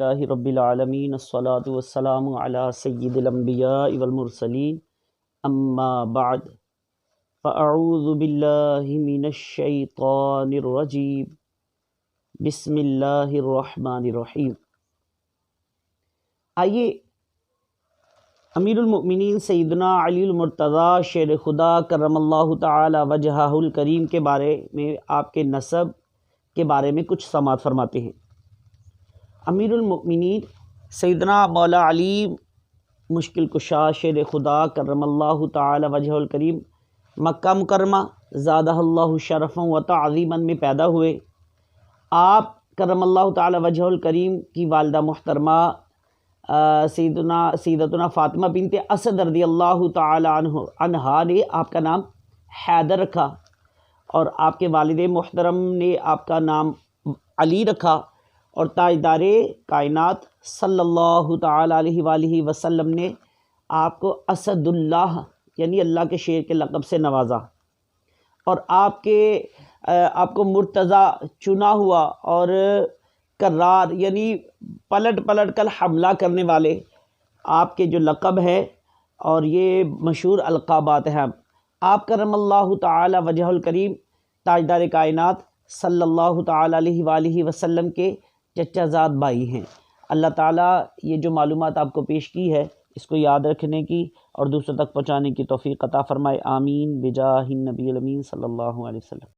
للہ رب العالمین الصلاۃ والسلام علی سید الانبیاء والمرسلین اما بعد فاعوذ باللہ من الشیطان الرجیم بسم اللہ الرحمن الرحیم۔ آئیے امیر المؤمنین سیدنا علی المرتضیٰ شیر خدا کرم اللہ تعالی وجہہ الکریم کے بارے میں، آپ کے نسب کے بارے میں کچھ سماعت فرماتے ہیں۔ امیر المؤمنین سیدنا مولا علی مشکل کشا شیر خدا کرم اللہ تعالی وجہہ الکریم مکہ مکرمہ زادہ اللہ شرفا و تعظیما میں پیدا ہوئے۔ آپ کرم اللہ تعالی وجہہ الکریم کی والدہ محترمہ سیدتنا فاطمہ بنت اسد رضی اللہ تعالی عنہا نے آپ کا نام حیدر رکھا، اور آپ کے والد محترم نے آپ کا نام علی رکھا، اور تاجدار کائنات صلی اللہ تعالی علیہ وآلہ وسلم نے آپ کو اسد اللہ یعنی اللہ کے شیر کے لقب سے نوازا، اور آپ کو مرتضیٰ چنا ہوا، اور کرار یعنی پلٹ کر حملہ کرنے والے آپ کے جو لقب ہے، اور یہ مشہور القابات ہیں۔ آپ کرم اللہ تعالی وجہہ الکریم تاجدار کائنات صلی اللہ تعالی علیہ وآلہ وسلم کے چچا زاد بھائی ہیں۔ اللہ تعالیٰ یہ جو معلومات آپ کو پیش کی ہے، اس کو یاد رکھنے کی اور دوسروں تک پہنچانے کی توفیق عطا فرمائے، آمین بجاہ النبی الامین صلی اللہ علیہ وسلم۔